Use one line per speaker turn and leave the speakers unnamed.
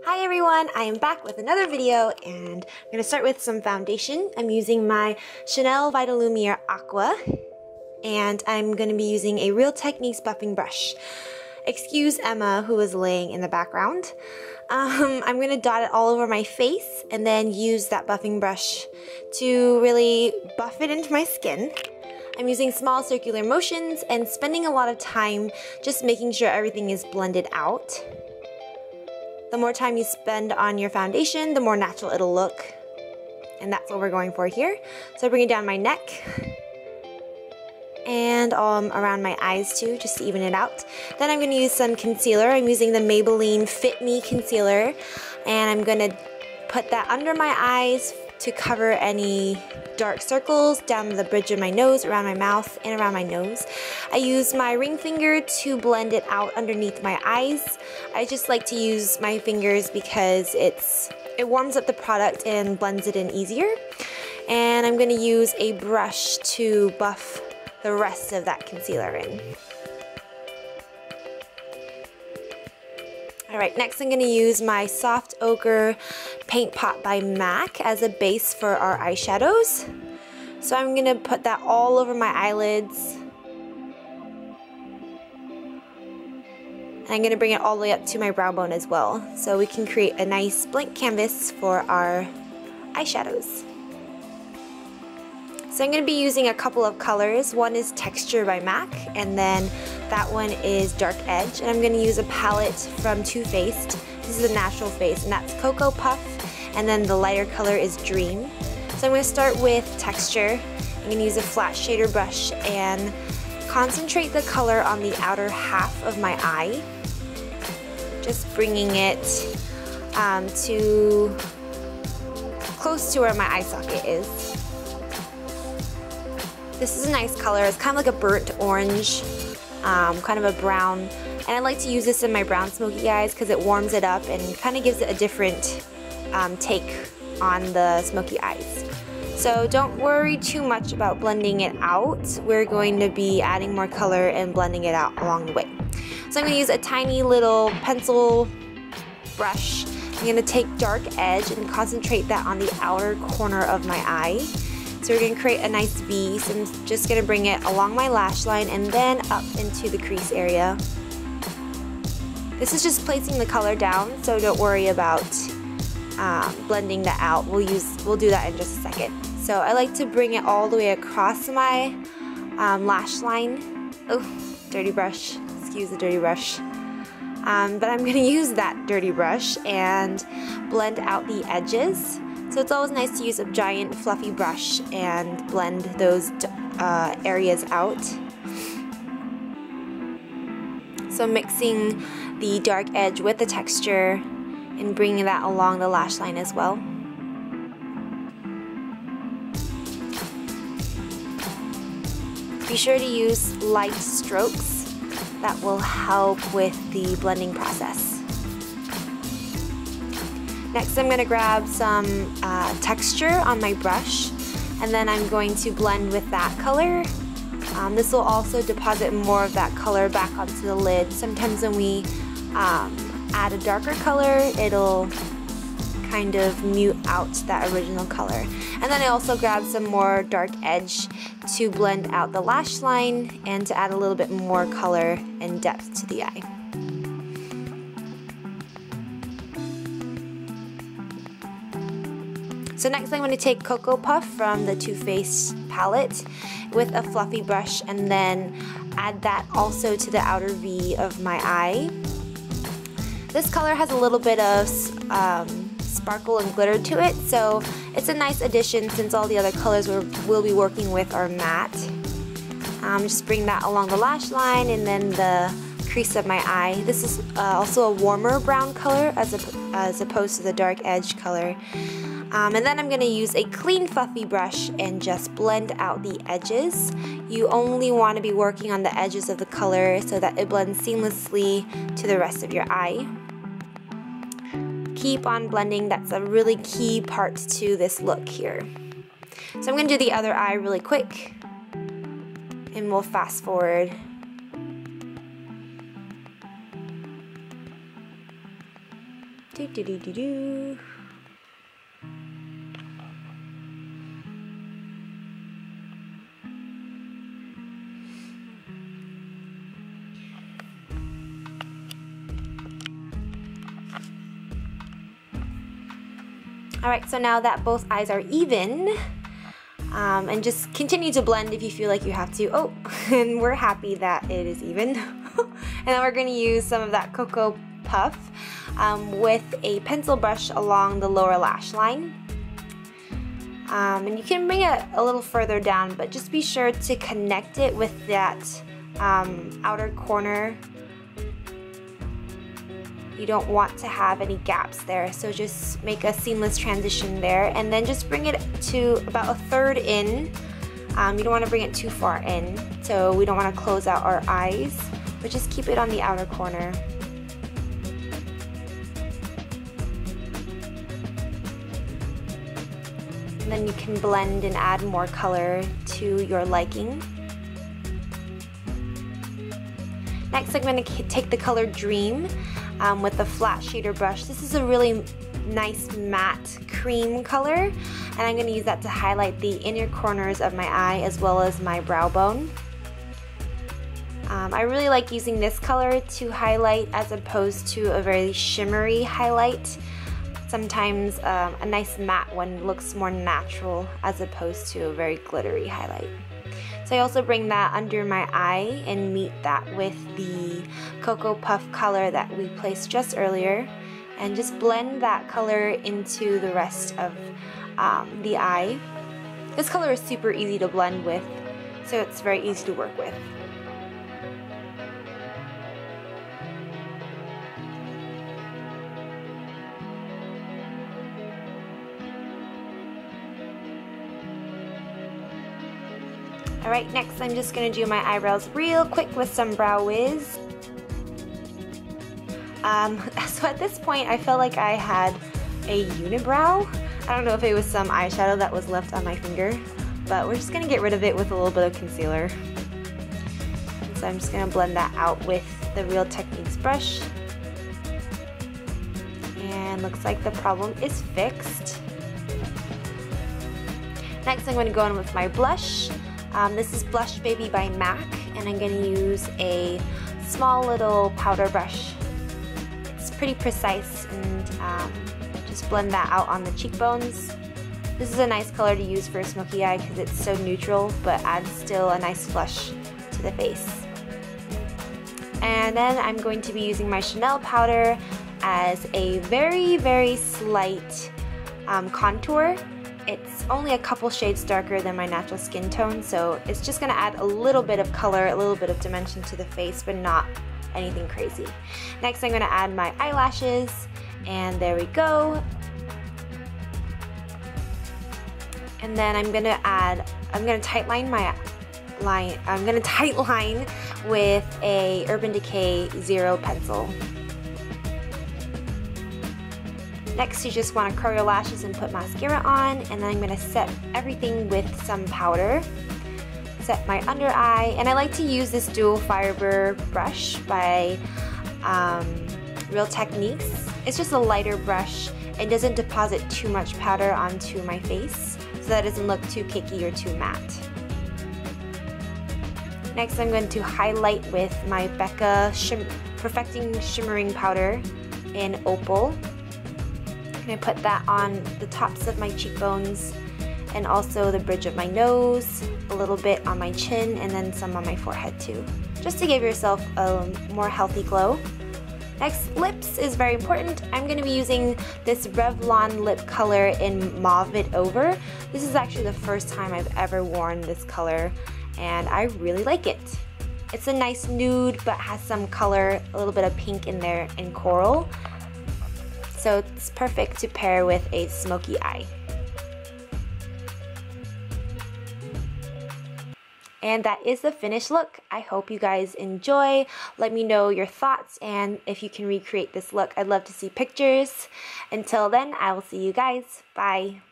Hi everyone, I am back with another video and I'm going to start with some foundation. I'm using my Chanel Vitalumiere Aqua and I'm going to be using a Real Techniques buffing brush. Excuse Emma who is laying in the background. I'm going to dot it all over my face and then use that buffing brush to really buff it into my skin. I'm using small circular motions and spending a lot of time just making sure everything is blended out. The more time you spend on your foundation, the more natural it'll look. And that's what we're going for here. So I bring it down my neck and around my eyes too, just to even it out. Then I'm going to use some concealer. I'm using the Maybelline Fit Me Concealer. And I'm going to put that under my eyes to cover any dark circles down the bridge of my nose, around my mouth, and around my nose. I use my ring finger to blend it out underneath my eyes. I just like to use my fingers because it warms up the product and blends it in easier. And I'm going to use a brush to buff the rest of that concealer in. Alright, next I'm going to use my Soft Ochre Paint Pot by MAC as a base for our eyeshadows. So I'm going to put that all over my eyelids. And I'm going to bring it all the way up to my brow bone as well. So we can create a nice blank canvas for our eyeshadows. So I'm going to be using a couple of colors. One is Texture by MAC, and then that one is Dark Edge. And I'm going to use a palette from Too Faced. This is a natural face, and that's Cocoa Puff, and then the lighter color is Dream. So I'm going to start with Texture. I'm going to use a flat shader brush and concentrate the color on the outer half of my eye. Just bringing it to close to where my eye socket is. This is a nice color. It's kind of like a burnt orange, kind of a brown. And I like to use this in my brown smoky eyes because it warms it up and kind of gives it a different take on the smoky eyes. So don't worry too much about blending it out. We're going to be adding more color and blending it out along the way. So I'm going to use a tiny little pencil brush. I'm going to take Dark Edge and concentrate that on the outer corner of my eye. So we're going to create a nice V, so I'm just going to bring it along my lash line and then up into the crease area. This is just placing the color down, so don't worry about blending that out. We'll do that in just a second. So I like to bring it all the way across my lash line. Oh, dirty brush. Excuse the dirty brush. But I'm going to use that dirty brush and blend out the edges. So it's always nice to use a giant fluffy brush and blend those areas out. So mixing the dark edge with the texture and bringing that along the lash line as well. Be sure to use light strokes. That will help with the blending process. Next I'm going to grab some texture on my brush, and then I'm going to blend with that color. This will also deposit more of that color back onto the lid. Sometimes when we add a darker color, it'll kind of mute out that original color. And then I also grab some more Dark Edge to blend out the lash line and to add a little bit more color and depth to the eye. So next I'm going to take Cocoa Puff from the Too Faced palette with a fluffy brush and then add that also to the outer V of my eye. This color has a little bit of sparkle and glitter to it, so it's a nice addition since all the other colors we'll be working with are matte. Just bring that along the lash line and then the crease of my eye. This is also a warmer brown color as opposed to the Dark Edge color. And then I'm going to use a clean fluffy brush and just blend out the edges. You only want to be working on the edges of the color so that it blends seamlessly to the rest of your eye. Keep on blending, that's a really key part to this look here. So I'm going to do the other eye really quick and we'll fast forward. Do do do do do. Alright, so now that both eyes are even, and just continue to blend if you feel like you have to. Oh, and we're happy that it is even. And then we're going to use some of that Cocoa Puff with a pencil brush along the lower lash line. And you can bring it a little further down, but just be sure to connect it with that outer corner. You don't want to have any gaps there, so just make a seamless transition there, and then just bring it to about a third in. You don't want to bring it too far in, so we don't want to close out our eyes, but just keep it on the outer corner. And then you can blend and add more color to your liking. Next, I'm going to take the color Dream with the flat shader brush. This is a really nice matte cream color, and I'm going to use that to highlight the inner corners of my eye as well as my brow bone. I really like using this color to highlight as opposed to a very shimmery highlight. Sometimes a nice matte one looks more natural as opposed to a very glittery highlight. So I also bring that under my eye and meet that with the Cocoa Puff color that we placed just earlier, and just blend that color into the rest of the eye. This color is super easy to blend with, so it's very easy to work with. Alright, next I'm just going to do my eyebrows real quick with some Brow Wiz. So at this point I felt like I had a unibrow. I don't know if it was some eyeshadow that was left on my finger, but we're just going to get rid of it with a little bit of concealer. And so I'm just going to blend that out with the Real Techniques brush. And looks like the problem is fixed. Next I'm going to go in with my blush. This is Blush Baby by MAC, and I'm going to use a small little powder brush. It's pretty precise, and just blend that out on the cheekbones. This is a nice color to use for a smoky eye because it's so neutral but adds still a nice flush to the face. And then I'm going to be using my Chanel powder as a very, very slight contour. It's only a couple shades darker than my natural skin tone, so it's just going to add a little bit of color, a little bit of dimension to the face, but not anything crazy. Next I'm going to add my eyelashes, and there we go. And then I'm going to tightline my line. I'm going to tightline with a Urban Decay Zero pencil. Next, you just want to curl your lashes and put mascara on, and then I'm going to set everything with some powder. Set my under eye, and I like to use this dual fiber brush by Real Techniques. It's just a lighter brush. It doesn't deposit too much powder onto my face, so that it doesn't look too cakey or too matte. Next, I'm going to highlight with my Becca Perfecting Shimmering Powder in Opal. I'm going to put that on the tops of my cheekbones and also the bridge of my nose, a little bit on my chin, and then some on my forehead too, just to give yourself a more healthy glow. Next, lips is very important. I'm going to be using this Revlon lip color in Mauve It Over. This is actually the first time I've ever worn this color, and I really like it. It's a nice nude but has some color, a little bit of pink in there and coral. So it's perfect to pair with a smoky eye. And that is the finished look. I hope you guys enjoy. Let me know your thoughts, and if you can recreate this look, I'd love to see pictures. Until then, I will see you guys. Bye.